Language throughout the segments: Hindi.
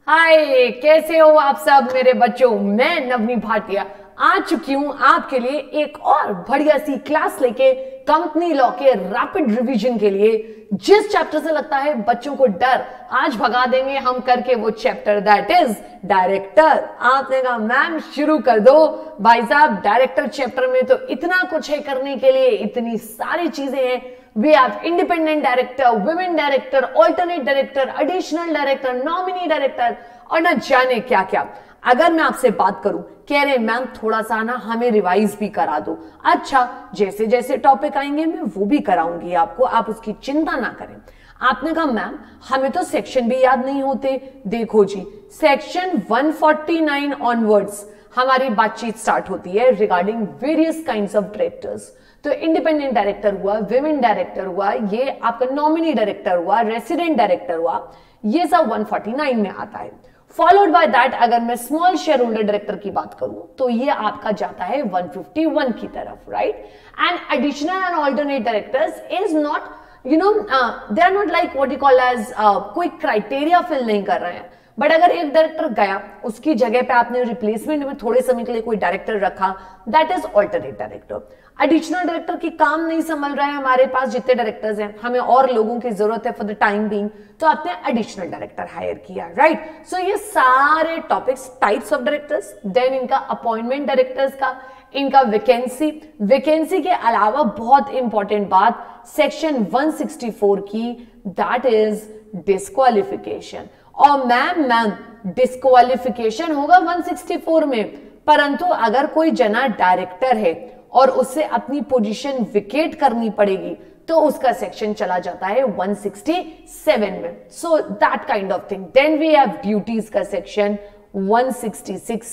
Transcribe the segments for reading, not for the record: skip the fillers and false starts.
हाय, कैसे हो आप सब मेरे बच्चों। मैं नवनी भाटिया आ चुकी हूं आपके लिए एक और बढ़िया सी क्लास लेके कंपनी लॉ के रैपिड रिवीजन के लिए। जिस चैप्टर से लगता है बच्चों को डर, आज भगा देंगे हम करके वो चैप्टर, दैट इज डायरेक्टर। आपने कहा मैम शुरू कर दो। भाई साहब, डायरेक्टर चैप्टर में तो इतना कुछ है करने के लिए, इतनी सारी चीजें हैं। We have independent director, women director, alternate director, additional director, nominee director और न जाने क्या क्या। अगर मैं आपसे बात करूं, कह रहे मैम थोड़ा सा ना हमें रिवाइज भी करा दो। अच्छा, जैसे जैसे टॉपिक आएंगे मैं वो भी कराऊंगी आपको, आप उसकी चिंता ना करें। आपने कहा मैम हमें तो सेक्शन भी याद नहीं होते। देखो जी, सेक्शन 149 ऑनवर्ड्स हमारी बातचीत स्टार्ट होती है regarding various kinds of directors. तो इंडिपेंडेंट डायरेक्टर हुआ, विमेन डायरेक्टर हुआ, ये आपका नॉमिनी डायरेक्टर हुआ, रेसिडेंट डायरेक्टर हुआ, ये सब 149 में आता है। फॉलोड बाय दैट अगर मैं स्मॉल शेयर होल्डर डायरेक्टर की बात करूं तो ये आपका जाता है 151 की तरफ, right. And additional and alternate directors is not they are not like what you call as कोई क्राइटेरिया फिल नहीं कर रहे हैं। बट अगर एक डायरेक्टर गया, उसकी जगह पे आपने रिप्लेसमेंट में थोड़े समय के लिए कोई डायरेक्टर रखा, that is alternate director. Additional director की काम नहीं संभल रहा है, हमारे पास जितने डायरेक्टर्स हैं हमें और लोगों की जरूरत है फॉर द टाइम बीइंग, तो आपने एडिशनल डायरेक्टर हायर किया, राइट। सो ये सारे topics, types of directors, then इनका अपॉइंटमेंट डायरेक्टर्स का, इनका वैकेंसी के अलावा बहुत इंपॉर्टेंट बात सेक्शन 164 की, दैट इज डिस्क्वालिफिकेशन। और मैम डिस्क्वालिफिकेशन होगा 164 में, परंतु अगर कोई जना डायरेक्टर है और उससे अपनी पोजीशन विकेट करनी पड़ेगी तो उसका सेक्शन चला जाता है 167 में। So that kind of thing. Then we have duties का सेक्शन 166,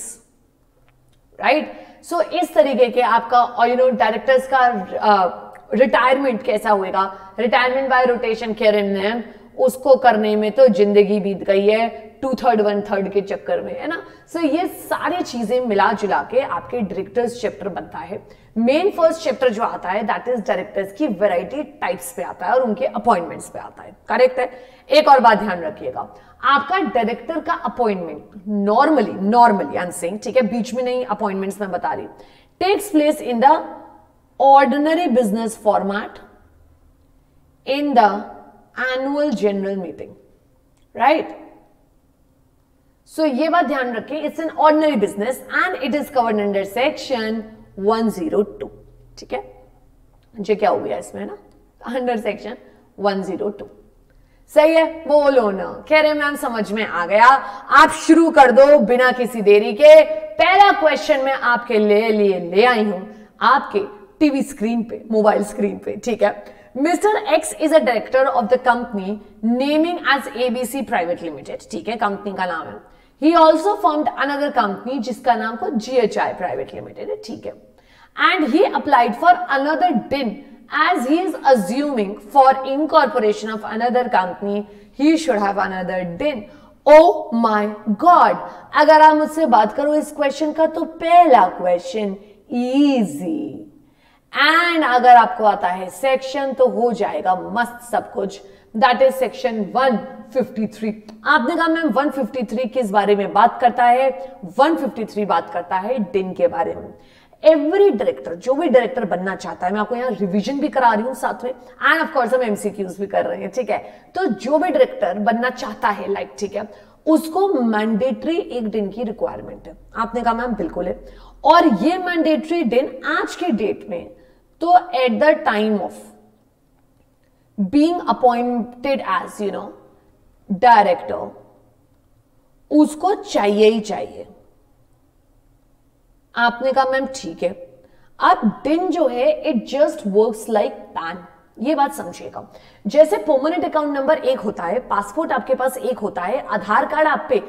राइट। सो इस तरीके के आपका डायरेक्टर्स का रिटायरमेंट कैसा होगा, रिटायरमेंट बाय रोटेशन कह रहे हैं, उसको करने में तो जिंदगी बीत गई है 2/3 1/3 के चक्कर में, है ना। सो ये सारी चीजें मिला जुला के आपके डायरेक्टर्स चैप्टर बनता है। मेन फर्स्ट चैप्टर जो आता है दैट इज डायरेक्टर्स की वैरायटी टाइप्स पे आता है और उनके अपॉइंटमेंट्स पे आता है, करेक्ट है। एक और बात ध्यान रखिएगा, आपका डायरेक्टर का appointment normally I am saying, ठीक है, बीच में नहीं, अपॉइंटमेंट्स में बता रही, takes place in the ordinary business format in the annual general meeting, right. So ये बात ध्यान रखें, it's an ordinary business and it is covered under section 102, ठीक है। मुझे क्या हो गया इसमें ना, अंडर सेक्शन 102, सही है। बोलो ना, कह रहे मैम समझ में आ गया, आप शुरू कर दो बिना किसी देरी के। पहला क्वेश्चन मैं आपके लिए ले आई हूं आपके टीवी स्क्रीन पे, मोबाइल स्क्रीन पे, ठीक है। Mr. X is a director of the company naming as ABC Private Limited, ठीक है, कंपनी का नाम है। He also formed another company जिसका नाम को GHI Private Limited है, ठीक है। And he applied for another DIN as he is assuming for incorporation of another company he should have another DIN. Oh my God! अगर आप मुझसे बात करो इस क्वेश्चन का तो पहला क्वेश्चन easy, एंड अगर आपको आता है सेक्शन तो हो जाएगा मस्त सब कुछ, दैट इज सेक्शन 153। आपने कहा मैम 153 किस बारे में बात करता है, 153 बात करता है डिन के बारे में। एवरी डायरेक्टर, जो भी डायरेक्टर बनना चाहता है, मैं आपको यहाँ रिवीजन भी करा रही हूँ साथ में, एंड ऑफ कोर्स हम एमसीक्यूज भी कर रहे हैं, ठीक है। तो जो भी डायरेक्टर बनना चाहता है, लाइक, ठीक है, उसको मैंडेटरी एक दिन की रिक्वायरमेंट है। आपने कहा मैम बिल्कुल है, और ये मैंडेटरी दिन आज के डेट में तो at the time of being appointed as director उसको चाहिए ही चाहिए। आपने कहा मैम ठीक है। अब डिन जो है it just works like pan, ये बात समझिएगा। जैसे परमानेंट अकाउंट नंबर एक होता है, पासपोर्ट आपके पास एक होता है, आधार कार्ड आप पे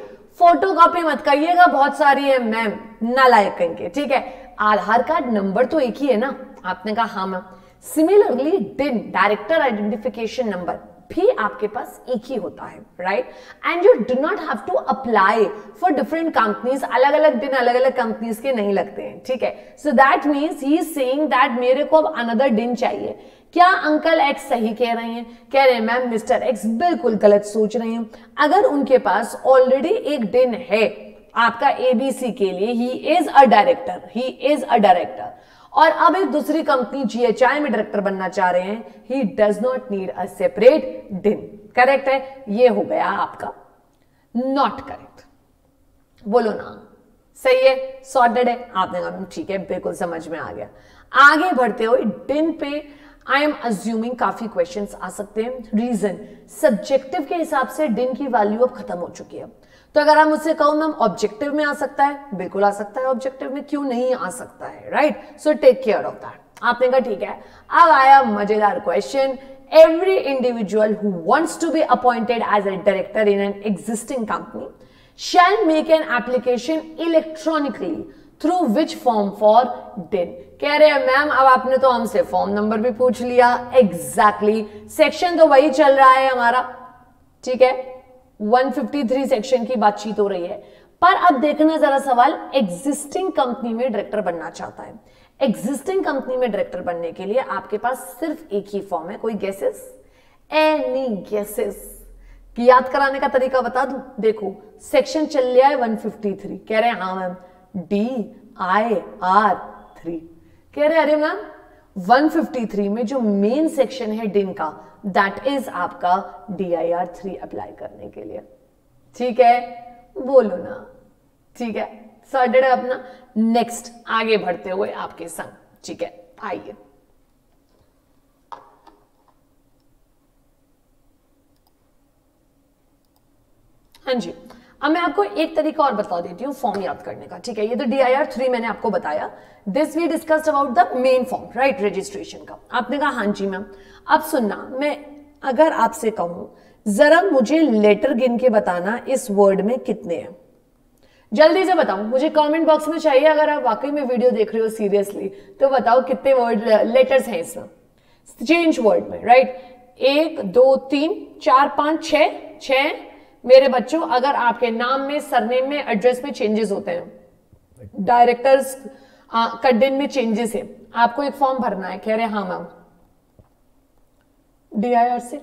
फोटो कॉपी मत करिएगा, बहुत सारी है मैम, नालायक कहेंगे, ठीक है। आधार कार्ड नंबर तो एक ही है ना। आपने कहा हाँ ma'am. Similarly DIN, director identification number, भी आपके पास एक ही होता है, right? And you do not have to apply for different companies, अलग अलग दिन अलग अलग कंपनीज के नहीं लगते हैं, ठीक है? So that means he is saying that मेरे को अब अनदर दिन चाहिए। क्या अंकल एक्स सही कह रहे हैं? कह रहे हैं मैम मिस्टर एक्स बिल्कुल गलत सोच रहे हैं। अगर उनके पास ऑलरेडी एक दिन है आपका एबीसी के लिए, ही इज अ डायरेक्टर, और अब एक दूसरी कंपनी जीएचआई में डायरेक्टर बनना चाह रहे हैं, he does not need a separate दिन। करेक्ट है? ये हो गया आपका नॉट करेक्ट। बोलो ना, सही है, सॉर्टेड है। आपने कहा ठीक है, बिल्कुल समझ में आ गया। आगे बढ़ते हुए दिन पे आई एम अज्यूमिंग काफी क्वेश्चंस आ सकते हैं। रीजन, सब्जेक्टिव के हिसाब से दिन की वैल्यू अब खत्म हो चुकी है। तो अगर आप मुझसे कहो मैम ऑब्जेक्टिव में आ सकता है, बिल्कुल आ सकता है। ऑब्जेक्टिव में क्यों नहीं आ सकता है, right? So take care of that. आपने कहा ठीक है। अब आया मजेदार question, every individual who wants to be appointed as a director in an existing company shall make an application electronically through which form for DIN. कह रहे हैं मैम अब आपने तो हमसे फॉर्म नंबर भी पूछ लिया। एग्जैक्टली, सेक्शन तो वही चल रहा है हमारा, ठीक है? 153 सेक्शन की बातचीत हो रही है। पर अब देखना जरा सवाल, एग्जिस्टिंग कंपनी में डायरेक्टर बनना चाहता है। एग्जिस्टिंग कंपनी में डायरेक्टर बनने के लिए आपके पास सिर्फ एक ही फॉर्म है। कोई गेसेस? Any guesses? याद कराने का तरीका बता दूं? देखो सेक्शन चल रहा है 153। कह रहे हैं हाँ मैम DIR3। कह रहे अरे मैम 153 में जो मेन सेक्शन है दिन का, दैट इज आपका DIR3 अप्लाई करने के लिए। ठीक है, बोलो ना, ठीक है, सॉर्टेड है अपना। नेक्स्ट आगे बढ़ते हुए आपके संग, ठीक है, आइए। हाँ जी, अब मैं आपको एक तरीका और बता देती हूँ फॉर्म याद करने का, ठीक है? ये तो DIR3 मैंने आपको बताया। This we discussed about the main form, right, registration का। आपने कहा हाँ जी मैम। अब सुनना, मैं अगर आपसे कहूं जरा मुझे लेटर गिन के बताना इस वर्ड में कितने हैं, जल्दी से बताओ मुझे, कमेंट बॉक्स में चाहिए। अगर आप वाकई में वीडियो देख रहे हो सीरियसली तो बताओ कितने वर्ड लेटर्स हैं इसमें, चेंज वर्ड में, राइट? 1 2 3 4 5 6 मेरे बच्चों, अगर आपके नाम में, सरनेम में, एड्रेस में चेंजेस होते हैं, डायरेक्टर्स कड्डिन में चेंजेस है, आपको एक फॉर्म भरना है। कह रहे हाँ मैम, DIR6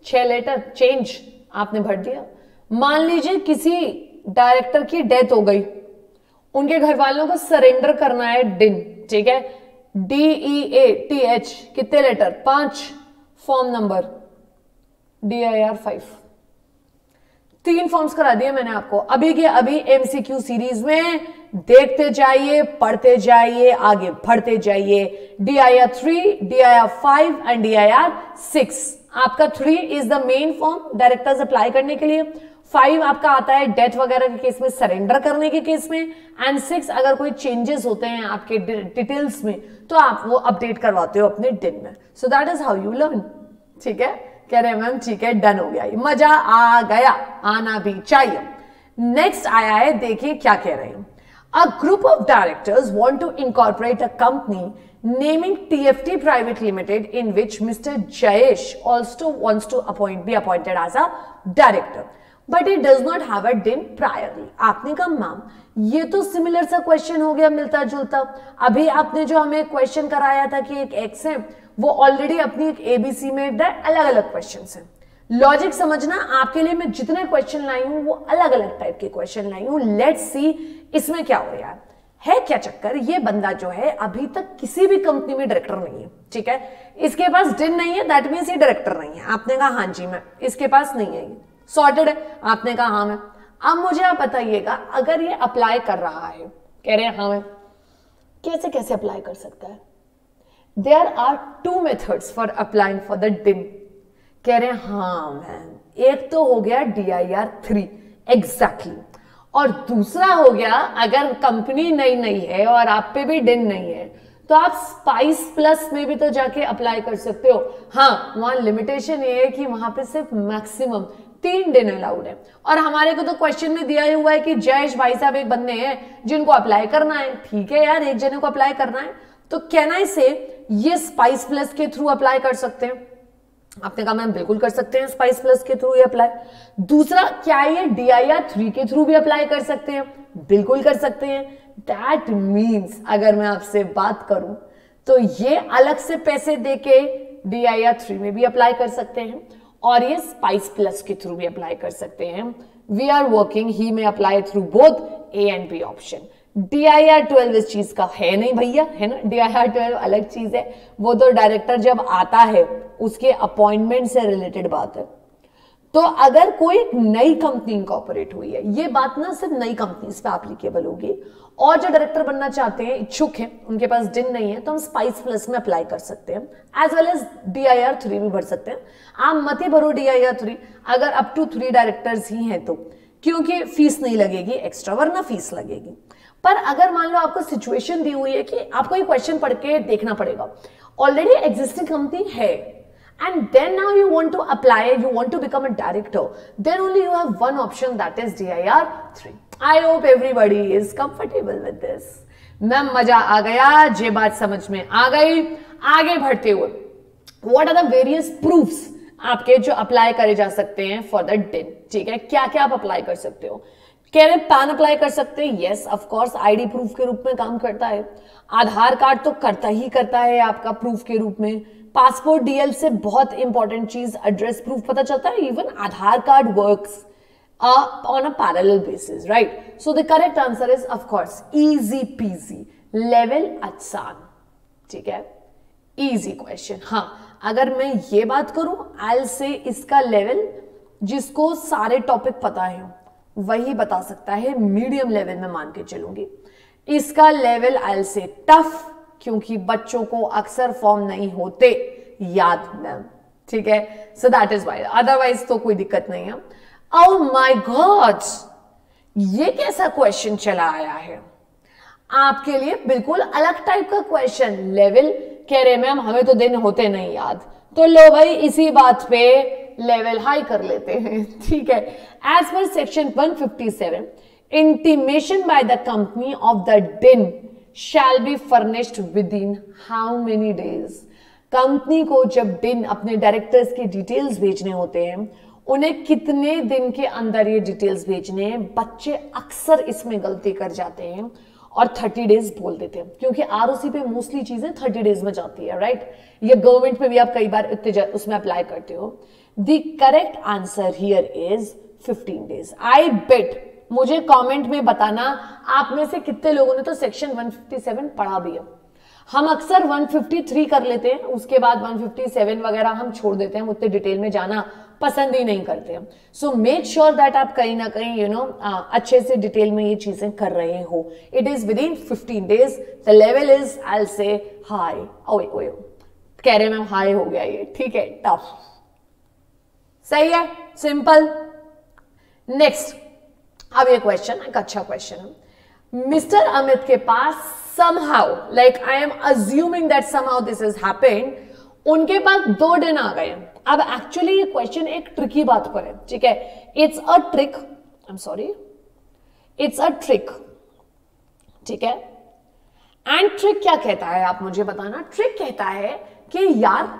6 लेटर चेंज आपने भर दिया। मान लीजिए किसी डायरेक्टर की डेथ हो गई, उनके घर वालों को सरेंडर करना है दिन, ठीक है? DEATH कितने letter? 5, form number DIR5। 3 forms करा दिए मैंने आपको अभी के अभी MCQ सीरीज में। देखते जाइए, पढ़ते जाइए, आगे बढ़ते जाइए। DIR3, DIR5 and DIR6। आपका 3 is the main form directors apply करने के लिए, 5 आपका आता है डेथ वगैरह के केस में, सरेंडर करने के केस में, एंड 6 अगर कोई चेंजेस होते हैं आपके डिटेल्स में तो आप वो अपडेट करवाते हो अपने दिन में। So that is how you learn, ठीक है? कह रहे हैं मैम ठीक है, डन हो गया, मजा आ गया, आना भी चाहिए। नेक्स्ट आया है, देखिए क्या कह रहे हैं। A group of directors want to incorporate a company naming TFT private limited in which mister Jayesh also wants to be appointed as a director but it does not have a DIN priorly. आपने कहा मैम ये तो सिमिलर सा क्वेश्चन हो गया, मिलता जुलता। अभी आपने जो हमें क्वेश्चन कराया था कि एक एक्स है, वो ऑलरेडी अपनी एक ABC में अलग अलग क्वेश्चन है। लॉजिक समझना, आपके लिए मैं जितने क्वेश्चन लाई हूं वो अलग अलग टाइप के क्वेश्चन लाई हूं। लेट्स सी इसमें क्या हो रहा है क्या चक्कर। ये बंदा जो है अभी तक किसी भी कंपनी में डायरेक्टर नहीं है, ठीक है? इसके पास डिन नहीं है, दैट मीन्स ये डायरेक्टर नहीं है। आपने कहा हाँ जी मैम, इसके पास नहीं है, सॉर्टेड है। आपने कहा हाँ मैम। अब मुझे आप बताइएगा, अगर ये अप्लाई कर रहा है, कह रहे हैं हाँ मैम, कैसे कैसे अप्लाई कर सकता है? There are 2 methods for applying for the DIN। कह रहे हैं हाँ मैम, एक तो हो गया DIR3 एग्जैक्टली, और दूसरा हो गया अगर कंपनी नई है और आप पे भी DIN नहीं है तो आप स्पाइस प्लस में भी तो जाके अप्लाई कर सकते हो। हाँ, वहां लिमिटेशन ये है कि वहां पे सिर्फ मैक्सिमम 3 DIN अलाउड है, और हमारे को तो क्वेश्चन में दिया हुआ है कि जयेश भाई साहब एक बंदे हैं जिनको अप्लाई करना है। ठीक है यार, एक जने को अप्लाई करना है, तो कैन आई से ये स्पाइस प्लस के थ्रू अप्लाई कर सकते हैं। आपने कहा मैम बिल्कुल कर सकते हैं स्पाइस प्लस के थ्रू ये अप्लाई। दूसरा, क्या ये DIR 3 के थ्रू भी अप्लाई कर सकते हैं? बिल्कुल कर सकते हैं। दैट मीन्स अगर मैं आपसे बात करूं तो ये अलग से पैसे देके DIR 3 में भी अप्लाई कर सकते हैं और ये स्पाइस प्लस के थ्रू भी अप्लाई कर सकते हैं। वी आर वर्किंग, ही में apply through both A and B option. DIR 12 इस चीज का है नहीं भैया, है ना। DIR 12 अलग चीज है, वो तो डायरेक्टर जब आता है उसके अपॉइंटमेंट से रिलेटेड बात है। तो अगर कोई एक नई कंपनी इंकॉर्पोरेट हुई है, ये बात ना सिर्फ नई कंपनीज पे एप्लीकेबल होगी, और जो डायरेक्टर बनना चाहते हैं, इच्छुक हैं, उनके पास डिन नहीं है, तो हम स्पाइस प्लस में अप्लाई कर सकते हैं, एज वेल एज DIR 3 भी भर सकते हैं। आप मत ही भरो DIR 3 अगर अप टू 3 डायरेक्टर्स ही हैं तो, क्योंकि फीस नहीं लगेगी एक्स्ट्रा, वरना फीस लगेगी। पर अगर मान लो आपको सिचुएशन दी हुई है कि आपको ये क्वेश्चन पढ़ के देखना पड़ेगा, ऑलरेडी एग्जिस्टिंग कंपनी है, and then now you want to apply, you want to become a director, then only you have one option, that is DIR 3. I hope everybody is comfortable with this. Ma'am मजा आ गया, ये बात समझ में आ गई। आगे बढ़ते हुए, what are the various proofs आपके जो अप्लाई करे जा सकते हैं फॉर द डिन? ठीक है, क्या क्या आप अप्लाई कर सकते हो? कह रहे पैन अप्लाई कर सकते हैं, yes of course, ID proof के रूप में काम करता है। आधार कार्ड तो करता ही करता है आपका प्रूफ के रूप में। पासपोर्ट DL से बहुत इंपॉर्टेंट चीज एड्रेस प्रूफ पता चलता है। Even Aadhaar card works on a parallel basis, right? So the correct answer is of course easy PG, level आसान। ठीक है, इजी क्वेश्चन। हाँ, अगर मैं ये बात करूं, आई से इसका लेवल जिसको सारे टॉपिक पता है वही बता सकता है, मीडियम लेवल में मान के चलूंगी। इसका लेवल आई से टफ, क्योंकि बच्चों को अक्सर फॉर्म नहीं होते याद मैम। ठीक है, so that is why, otherwise तो कोई दिक्कत नहीं है। ओह माय गॉड, ये कैसा क्वेश्चन चला आया है आपके लिए? बिल्कुल अलग टाइप का क्वेश्चन। लेवल कह रहे मैम हमें तो दिन होते नहीं याद, तो लो भाई इसी बात पे लेवल हाई कर लेते हैं। ठीक है, as per section 157, intimation by the company of the DIN shall be furnished within how many days? Company को जब डिन अपने डायरेक्टर्स के डिटेल्स भेजने होते हैं, उन्हें कितने दिन के अंदर ये डिटेल्स भेजने हैं? बच्चे अक्सर इसमें गलती कर जाते हैं और 30 डेज बोल देते हैं, क्योंकि ROC पे मोस्टली चीजें 30 डेज में जाती है, राइट? ये गवर्नमेंट पे भी आप कई बार उसमें अप्लाई करते हो। The correct answer here is 15 days. I bet मुझे कमेंट में बताना आप में से कितने लोगों ने तो सेक्शन 157 पढ़ा भी है। हम अक्सर 153 कर लेते हैं, उसके बाद 157 वगैरह हम छोड़ देते हैं, उतने डिटेल में जाना पसंद ही नहीं करते हैं। सो मेक श्योर दैट आप कहीं ना कहीं अच्छे से डिटेल में ये चीजें कर रहे हो। It is with in 15 days. The level is I से हाई। ओए कह रहे मैम हाई हो गया ये, ठीक है, टफ। सही है, सिंपल। नेक्स्ट, अब ये क्वेश्चन एक अच्छा क्वेश्चन है। मिस्टर अमित के पास somehow, like I am assuming that somehow this is happened, उनके पास 2 दिन आ गए। अब एक्चुअली ये क्वेश्चन एक ट्रिकी बात पर है, ठीक है? It's a trick, I am sorry, it's a trick, ठीक है? एंड ट्रिक क्या कहता है आप मुझे बताना। ट्रिक कहता है कि यार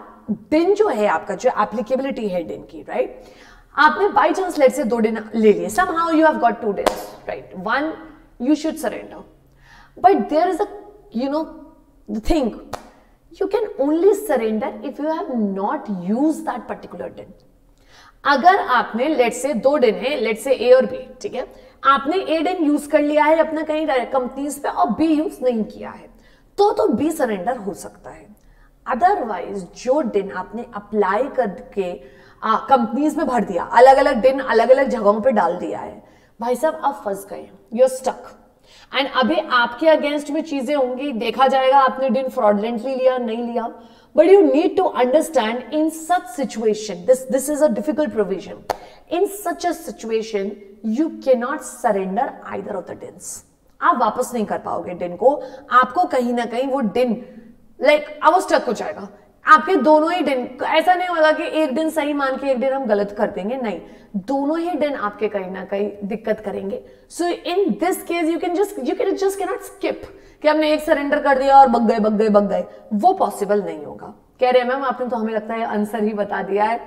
दिन जो है आपका, जो एप्लीकेबिलिटी है दिन की, राइट? आपने बाई चांस लेट से 2 दिन ले लिए, somehow you have got 2 days, right? One, you should surrender, but there is a, the thing, you can only surrender if you have not used that particular दिन। अगर आपने लेट से 2 दिन है, लेट से A और B, ठीक है, आपने A दिन यूज कर लिया है अपना कहीं कंपनीज पे और B यूज नहीं किया है, तो B सरेंडर हो सकता है। अदरवाइज जो दिन आपने अप्लाई करके कंपनीज में भर दिया, अलग अलग दिन अलग अलग जगहों पे डाल दिया है, भाई साहब आप फंस गए, यू आर स्टक। एंड अभी आपके अगेंस्ट में चीजें होंगी, देखा जाएगा आपने दिन फ्रॉडलेंटली लिया नहीं लिया। But you need to understand in such situation, this is a difficult provision, in such a situation you can not surrender either of the dins. आप वापस नहीं कर पाओगे दिन को, आपको कहीं ना कहीं वो दिन अब वो स्टक हो जाएगा। आपके दोनों ही दिन, ऐसा नहीं होगा कि एक दिन सही मान के एक दिन हम गलत कर देंगे, नहीं, दोनों ही दिन आपके कहीं ना कहीं दिक्कत करेंगे। So in this case you can just can not skip कि हमने एक सरेंडर कर दिया और बग गए, वो पॉसिबल नहीं होगा। कह रहे हैं मैम आपने तो हमें लगता है आंसर ही बता दिया है।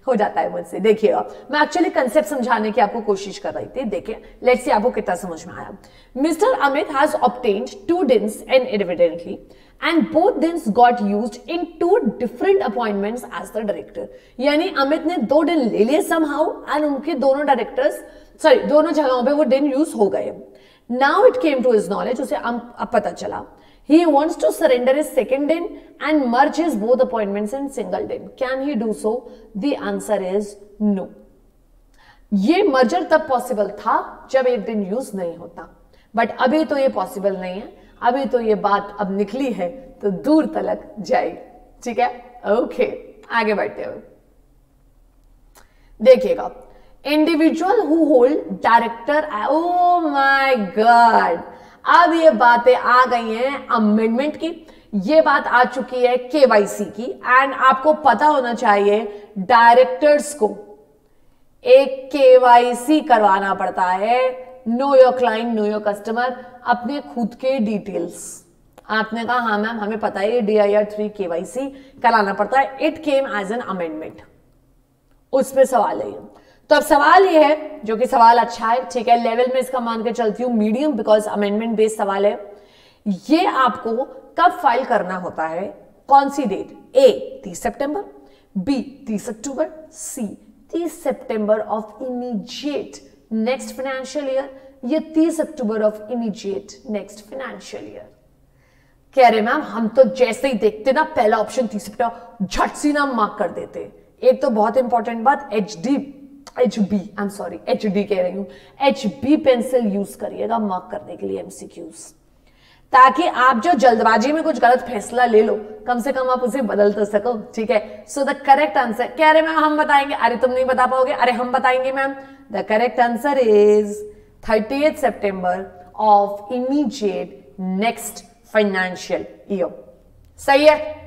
हो जाता है मुझसे। देखिएगा मैं एक्चुअली कंसेप्ट समझाने की आपको कोशिश कर रही थी। देखिए लेट्स सी आपको कितना समझ में आया। Mister Amit has obtained 2 DINs and evidently and both DINs got used in 2 different appointments as the director। यानी अमित ने 2 DIN ले लिए somehow and उनके दोनों जगहों पे वो DIN यूज हो गए। Now it came to his knowledge, उसे अब पता चला he wants to surrender his second DIN and merge his both appointments in single DIN। Can he do so? The answer is no। ये मर्जर तब पॉसिबल था जब एक दिन यूज नहीं होता, बट अभी तो ये पॉसिबल नहीं है। अभी तो ये बात अब निकली है तो दूर तलक जाएगी। ठीक है, ओके आगे बढ़ते हुए देखिएगा। Individual who hold director, oh my God, अब ये बातें आ गई हैं अमेंडमेंट की, ये बात आ चुकी है केवाईसी की। एंड आपको पता होना चाहिए डायरेक्टर्स को एक केवाईसी करवाना पड़ता है। Know your client know your customer, अपने खुद के डिटेल्स। आपने कहा हाँ मैम हमें पता है DIR 3 केवाईसी कराना पड़ता है। It came as an amendment, उस पर सवाल है। तो अब सवाल ये है, जो कि सवाल अच्छा है, ठीक है, लेवल में इसका मान के चलती हूं मीडियम, बिकॉज अमेंडमेंट बेस्ड सवाल है। ये आपको कब फाइल करना होता है, कौन सी डेट? A 30 सितंबर, B 30 अक्टूबर, C 30 सितंबर of immediate next financial year, ये 30 अक्टूबर of immediate next financial year. कह रहे मैम हम तो जैसे ही देखते ना पहला ऑप्शन 30 सितंबर झट सी नाम मार्क कर देते। एक तो बहुत इंपॉर्टेंट बात, HD कह रही हूं, HB पेंसिल यूज करिएगा मार्क करने के लिए MCQs, ताकि आप जो जल्दबाजी में कुछ गलत फैसला ले लो कम से कम आप उसे बदल तो सको। ठीक है, सो द करेक्ट आंसर, कह रहे मैम हम बताएंगे, अरे तुम नहीं बता पाओगे, अरे हम बताएंगे ma'am. The correct answer is 30 सितंबर of immediate next financial year. सही है,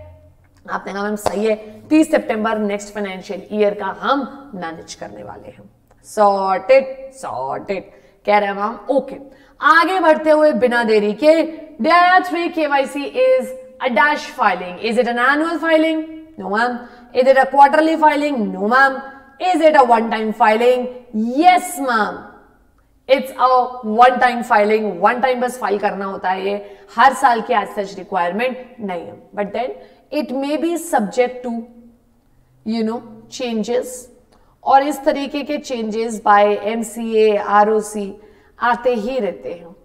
आपने कहा मैम सही है, 30 सितंबर नेक्स्ट फाइनेंशियल ईयर का हम मैनेज करने वाले हैं। सॉर्टेड कह रहे हैं मैम ओके। आगे बढ़ते हुए बिना देरी के, DIR 3 KYC is a dash filing. Is it an annual filing? No ma'am. Is it a quarterly filing? No ma'am. Is it a one-time filing? Yes ma'am. It's a one-time filing. One time बस फाइल करना होता है, ये हर साल की as such requirement नहीं है। But then it may be subject to changes, और इस तरीके के चेंजेस बाय MCA ROC आते ही रहते हैं।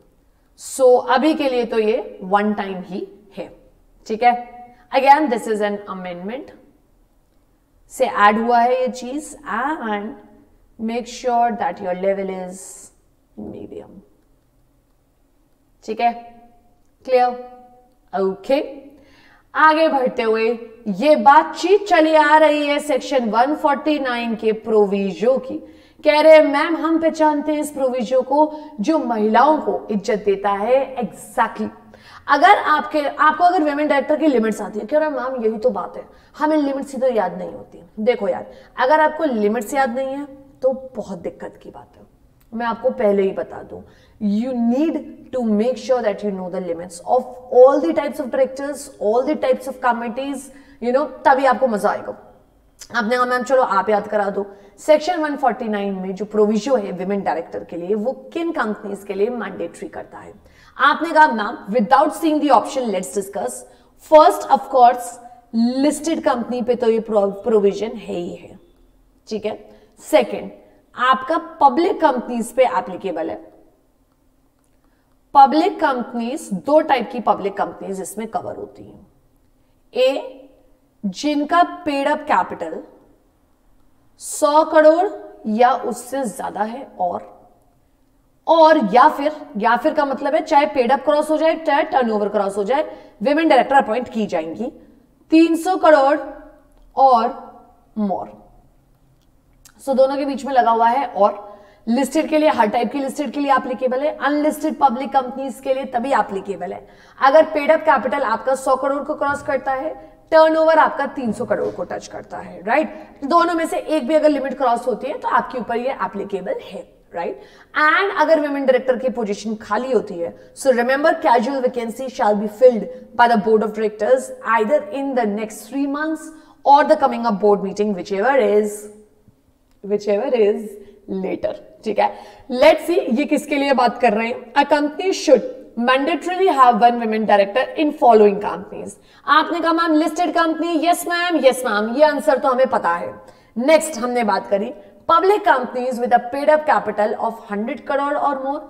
सो अभी के लिए तो ये वन टाइम ही है। ठीक है, again this is an amendment से ऐड हुआ है ये चीज, and make sure that your level is medium. ठीक है, क्लियर, ओके। आगे बढ़ते हुए ये बातचीत चली आ रही है सेक्शन 149 के प्रोविजो की। कह रहे हैं मैम हम पहचानते हैं इस प्रोविजो को जो महिलाओं को इज्जत देता है। एग्जैक्टली अगर आपको अगर विमेन डायरेक्टर की लिमिट्स आती है, कह रहे हैं मैम यही तो बात है, हमें लिमिट्स ही तो याद नहीं होती। देखो यार, अगर आपको लिमिट्स याद नहीं है तो बहुत दिक्कत की बात है। मैं आपको पहले ही बता दूं, you need to make sure that you know the limits of all the types of directors, all the types of committees, तभी आपको मजा आएगा। आपने कहा मैम चलो आप याद करा दो। सेक्शन 149 में जो प्रोविजो है विमेन डायरेक्टर के लिए, वो किन कंपनीज के लिए मैंडेटरी करता है? आपने कहा ma'am without seeing the option let's discuss. First of course listed company पे तो ये प्रोविजन है ही है। ठीक है, सेकेंड आपका पब्लिक कंपनीज पे एप्लीकेबल है। पब्लिक कंपनीज, दो टाइप की पब्लिक कंपनीज इसमें कवर होती हैं। ए, जिनका पेड अप कैपिटल 100 करोड़ या उससे ज्यादा है, और या फिर का मतलब है चाहे पेड अप क्रॉस हो जाए चाहे टर्नओवर क्रॉस हो जाए, विमेन डायरेक्टर अपॉइंट की जाएंगी 300 करोड़ और मोर। सो दोनों के बीच में लगा हुआ है। और लिस्टेड के लिए, हर टाइप की लिस्टेड के लिए एप्लीकेबल है, अनलिस्टेड पब्लिक कंपनीज के लिए तभी एप्लीकेबल है अगर पेड अप कैपिटल आपका 100 करोड़ को क्रॉस करता है, टर्नओवर आपका 300 करोड़ को टच करता है। राइट, दोनों में से एक भी अगर लिमिट क्रॉस होती है तो आपके ऊपर ये एप्लीकेबल है। राइट। एंड अगर विमेन डायरेक्टर की पोजीशन खाली होती है, so remember casual vacancy shall be filled by the board of directors either in the next 3 months or the coming up board meeting, whichever is later। ठीक है, लेट्स सी ये किसके लिए बात कर रहे हैं। A company should mandatorily have one women director in following companies. आपने कहा ma'am listed company, yes ma'am, yes ma'am, ये आंसर तो हमें पता है। नेक्स्ट हमने बात करी public companies with a paid up capital of 100 crore और मोर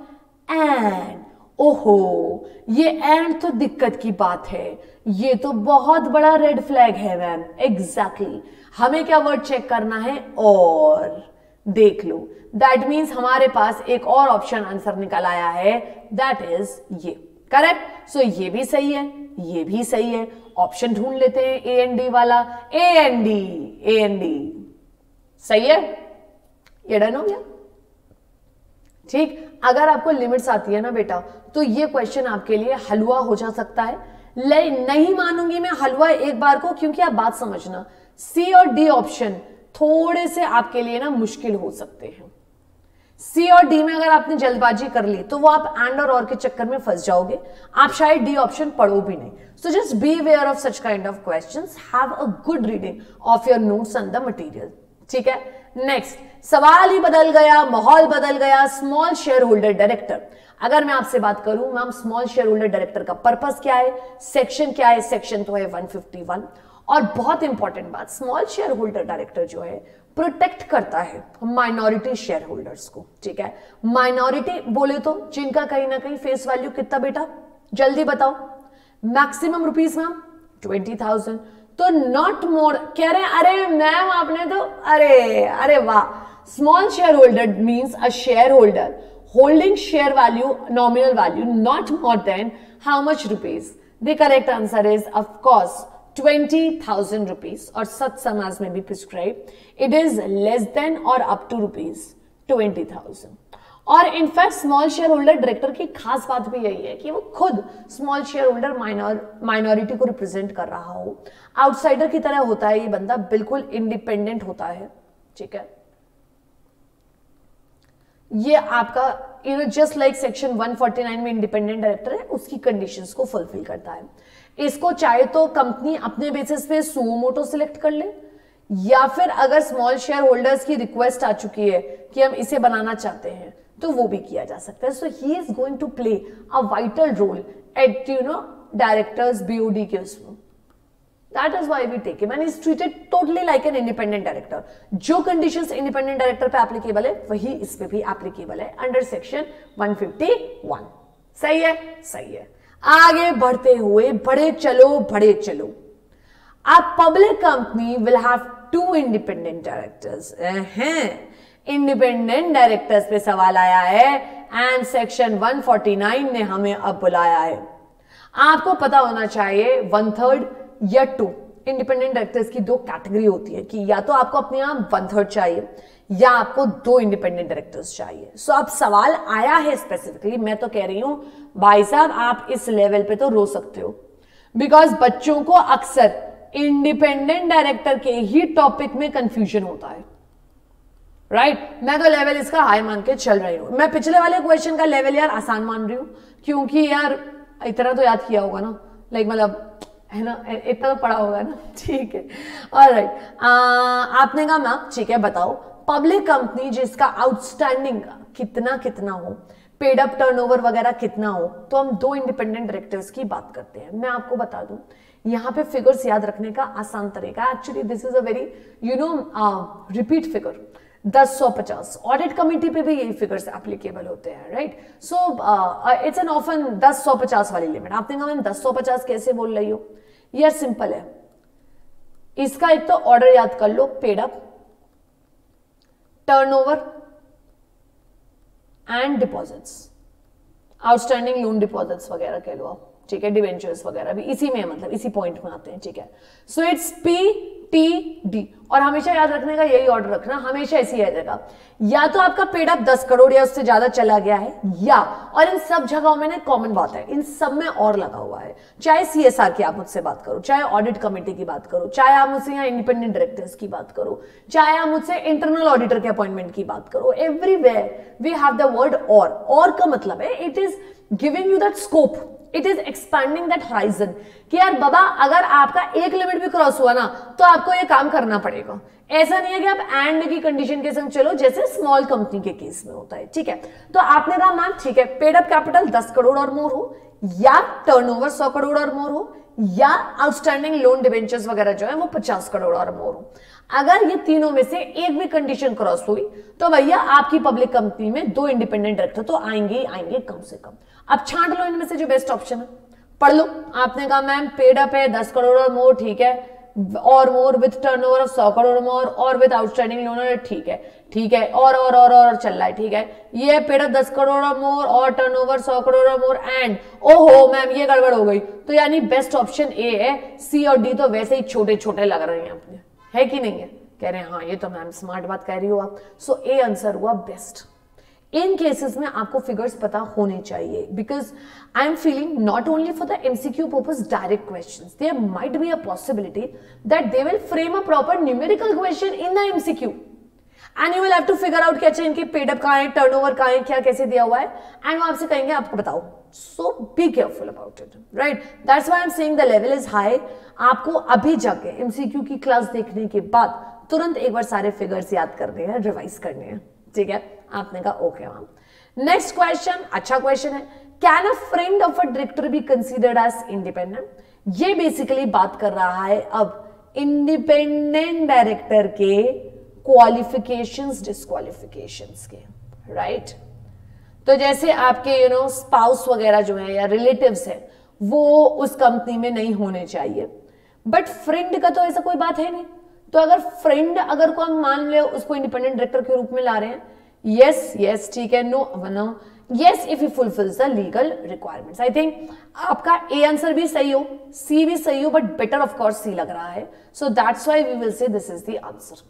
एंड, ओहो ये एंड तो दिक्कत की बात है, ये तो बहुत बड़ा रेड फ्लैग है मैम। एग्जैक्टली हमें क्या वर्ड चेक करना है, और देख लो, दैट मीन्स हमारे पास एक और ऑप्शन आंसर निकल आया है, दैट इज ये करेक्ट। सो ये भी सही है, ये भी सही है। ऑप्शन ढूंढ लेते हैं ए एंड डी वाला, ए एंड डी सही है, ये डन हो गया। ठीक, अगर आपको लिमिट्स आती है ना बेटा, तो ये क्वेश्चन आपके लिए हलवा हो जा सकता है। नहीं मानूंगी मैं हलवा एक बार को, क्योंकि आप बात समझना, सी और डी ऑप्शन थोड़े से आपके लिए ना मुश्किल हो सकते हैं। सी और डी में अगर आपने जल्दबाजी कर ली तो वो आप एंड और के चक्कर में फंस जाओगे, आप शायद डी ऑप्शन पढ़ो भी नहीं। So just be aware of such kind of questions, have a good reading of your notes and the material. ठीक है, नेक्स्ट सवाल ही बदल गया, माहौल बदल गया। स्मॉल शेयर होल्डर डायरेक्टर, अगर मैं आपसे बात करूं ma'am small share holder director का पर्पस क्या है, सेक्शन क्या है, सेक्शन तो है 151। और बहुत इंपॉर्टेंट बात, स्मॉल शेयर होल्डर डायरेक्टर जो है प्रोटेक्ट करता है माइनॉरिटी शेयर होल्डर्स को। ठीक है, माइनॉरिटी बोले तो जिनका कहीं ना कहीं फेस वैल्यू कितना बेटा, जल्दी बताओ, मैक्सिमम रुपीज मैम 20,000, तो नॉट मोर। कह रहे अरे मैम आपने तो अरे वाह, small share holder means a share holder holding share value, nominal value, not more than how much rupees? The correct answer is, of course, 20,000 rupees, or such sum as may be prescribed. It is less than or up to rupees 20,000. और in fact small share holder director की खास बात भी यही है कि वो खुद स्मॉल शेयर होल्डर माइनॉरिटी को रिप्रेजेंट कर रहा हो, आउटसाइडर की तरह होता है ये बंदा, बिल्कुल इंडिपेंडेंट होता है। ठीक है, ये आपका जस्ट लाइक सेक्शन 149 में इंडिपेंडेंट डायरेक्टर है, उसकी कंडीशंस को फुलफिल करता है। इसको चाहे तो कंपनी अपने बेसिस पे सुओ मोटो सिलेक्ट कर ले, या फिर अगर स्मॉल शेयर होल्डर्स की रिक्वेस्ट आ चुकी है कि हम इसे बनाना चाहते हैं तो वो भी किया जा सकता है। So he is going to play a vital role at directors BOD के उसमें। That is why we take him and he's treated totally like an independent director. जो conditions independent director पे applicable है वही इस पे भी applicable है under section 151। सही है, सही है। आगे बढ़ते हुए बड़े चलो। A public company will have 2 independent directors। Independent directors पे सवाल आया है एंड सेक्शन 149 ने हमें अब बुलाया है। आपको पता होना चाहिए 1/3 या 2 इंडिपेंडेंट डायरेक्टर्स की 2 कैटेगरी होती है कि या तो आपको अपने आप 1/3 चाहिए या आपको 2 इंडिपेंडेंट डायरेक्टर्स चाहिए। सो अब सवाल आया है स्पेसिफिकली, मैं तो कह रही हूं भाई साहब आप इस लेवल पे तो रो सकते हो, बिकॉज बच्चों को अक्सर इंडिपेंडेंट डायरेक्टर के ही टॉपिक में कंफ्यूजन होता है। राइट, मैं तो लेवल इसका हाई मान के चल रही हूं। मैं पिछले वाले क्वेश्चन का लेवल यार आसान मान रही हूं, क्योंकि यार इतना तो याद किया होगा ना, लाइक मतलब है ना, इतना तो पढ़ा होगा ना। ठीक है, ऑलराइट। आपने कहा मैम ठीक है बताओ, पब्लिक कंपनी जिसका आउटस्टैंडिंग कितना हो, पेड अप टर्नओवर वगैरह कितना हो, तो हम 2 इंडिपेंडेंट डायरेक्टर्स की बात करते हैं। मैं आपको बता दूं यहाँ पे फिगर्स याद रखने का आसान तरीका, actually this is a very repeat figure 10-150। Audit committee पे भी यही फिगर्स एप्लीकेबल होते हैं, right. So it's an often 10-150 वाली लिमिट। आपने कहा मैम 10-150 कैसे बोल रही हो, यार सिंपल है, इसका एक तो ऑर्डर याद कर लो, paid up, turnover and deposits, outstanding loan deposits वगैरह कह लो आप। ठीक है, डिवेंचर्स वगैरह भी इसी में, मतलब इसी पॉइंट में आते हैं, ठीक है। सो इट्स PTD, और हमेशा याद रखने का यही ऑर्डर रखना, हमेशा ऐसे ही रहेगा, या तो आपका पेड अप 10 करोड़ या उससे ज्यादा चला गया है, या, और इन सब जगहों में ना कॉमन बात है, इन सब में और लगा हुआ है, चाहे CSR की आप मुझसे बात करो, चाहे ऑडिट कमेटी की बात करो, चाहे आप मुझसे यहाँ इंडिपेंडेंट डायरेक्टर्स की बात करो, चाहे आप मुझसे इंटरनल ऑडिटर के अपॉइंटमेंट की बात करो, everywhere we have the word or का मतलब है it is giving you that scope, it is expanding that horizon, कि यार बाबा अगर आपका एक लिमिट भी क्रॉस हुआ ना तो आपको ये काम करना पड़ेगा। ऐसा नहीं है कि आप एंड की कंडीशन के संग चलो, जैसे स्मॉल कंपनी के केस में होता है, ठीक है। तो आपने कहा मैम ठीक है, पेड अप कैपिटल 10 करोड़ और मोर हो, या टर्नओवर 100 करोड़ और मोर हो, या आउटस्टैंडिंग लोन डिवेंचर्स वगैरह जो है वो 50 करोड़ और मोर हो। अगर ये तीनों में से एक भी कंडीशन क्रॉस हुई तो भैया आपकी पब्लिक कंपनी में 2 इंडिपेंडेंट डायरेक्टर तो आएंगे ही आएंगे कम से कम। अब छांट लो इनमें से जो बेस्ट ऑप्शन है, पढ़ लो। आपने कहा मैम पेड अप है 10 करोड़ और मोर, ठीक है, और more with turnover of 100 crore more और विथ आउटस्टैंडिंग लोन, ठीक है, ठीक है, और चल रहा है, ठीक है। ये पेड अप 10 करोड़ और मोर और टर्नओवर 100 करोड़ और मोर एंड ओहो मैम ये गड़बड़ हो गई, तो यानी बेस्ट ऑप्शन ए है। सी और डी तो वैसे ही छोटे छोटे लग रहे हैं अपने, है कि नहीं है? कह रहे हैं हाँ ये तो मैम स्मार्ट बात कह रही हो आप। सो ए आंसर हुआ बेस्ट। इन केसेस में आपको फिगर्स पता होने चाहिए, because I am feeling not only for the MCQ purpose direct questions, there might be a possibility that they will frame a proper numerical question in the MCQ and you will have to figure out कि अच्छा इनके पेड अप कहां है, टर्नओवर कहां है, क्या कैसे दिया हुआ है, एंड वो आपसे कहेंगे आपको बताओ। So be careful about it, right? That's why I am saying the level is high. आपको अभी जाके एमसीक्यू की क्लास देखने के बाद तुरंत एक बार सारे फिगर्स याद करने हैं, रिवाइज करने हैं, ठीक है? आपने कहा ओके मैम। नेक्स्ट क्वेश्चन, अच्छा क्वेश्चन है, can a friend of a director be considered as independent? ये बेसिकली बात कर रहा है अब इंडिपेंडेंट डायरेक्टर के क्वालिफिकेशंस डिस्क्वालिफिकेशंस के, राइट? तो जैसे आपके स्पाउस वगैरह जो है या रिलेटिव्स है वो उस कंपनी में नहीं होने चाहिए, बट फ्रेंड का तो ऐसा कोई बात है नहीं। तो अगर फ्रेंड अगर को हम मान ले उसको इंडिपेंडेंट डायरेक्टर के रूप में ला रहे हैं, यस यस ठीक है, no yes if he fulfils the legal requirements. I think आपका ए आंसर भी सही हो, सी भी सही हो, but better of course C लग रहा है। So that's why we will say this is the answer,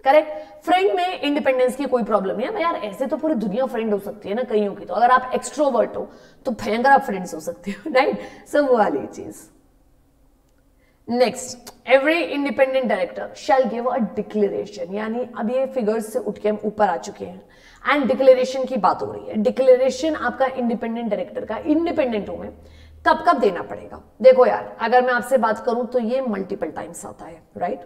correct. Friend में इंडिपेंडेंस की कोई प्रॉब्लम नहीं है यार, ऐसे तो पूरी दुनिया फ्रेंड हो सकती है ना कईयों की। तो अगर आप एक्सट्रोवर्ट हो तो भयंकर आप फ्रेंड्स हो सकते हो, राइट? सो वो वाली चीज। Next, every independent director shall give a declaration, यानी अब ये फिगर्स से उठ के हम ऊपर आ चुके हैं एंड डिक्लेरेशन की बात हो रही है। डिक्लेरेशन आपका इंडिपेंडेंट डायरेक्टर का इंडिपेंडेंट हो में कब कब देना पड़ेगा? देखो यार, अगर मैं आपसे बात करूं तो ये मल्टीपल टाइम्स आता है, राइट?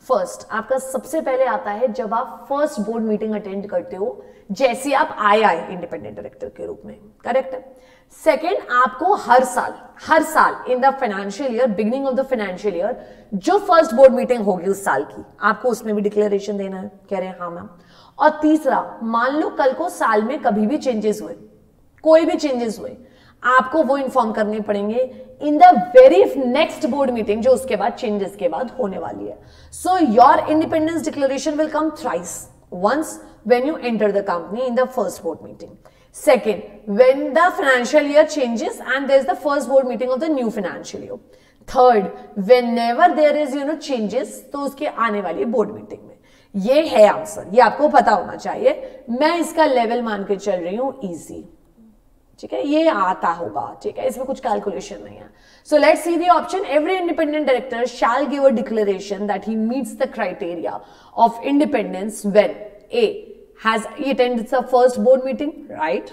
फर्स्ट आपका सबसे पहले आता है जब आप फर्स्ट बोर्ड मीटिंग अटेंड करते हो, जैसे आप आए इंडिपेंडेंट डायरेक्टर के रूप में, करेक्ट है। सेकेंड, आपको हर साल in the financial year, beginning of the financial year जो फर्स्ट बोर्ड मीटिंग होगी उस साल की, आपको उसमें भी डिक्लेरेशन देना है। कह रहे हैं हाँ मैम। और तीसरा, मान लो कल को साल में कभी भी चेंजेस हुए, कोई भी चेंजेस हुए, आपको वो इन्फॉर्म करने पड़ेंगे in the very next board meeting जो उसके बाद चेंजेस के बाद होने वाली है। So your independence declaration will come thrice, once when you enter the company in the first board meeting, second when the financial year changes and there is the first board meeting of the new financial year, third whenever there is changes तो उसके आने वाली बोर्ड मीटिंग में। ये है आंसर, ये आपको पता होना चाहिए। मैं इसका लेवल मान के चल रही हूं इजी, ठीक है? ये आता होगा, ठीक है? इसमें कुछ कैलकुलेशन नहीं है। So let's see the option, every independent director shall give a declaration that he meets the criteria of independence when A has attended the first board meeting, right?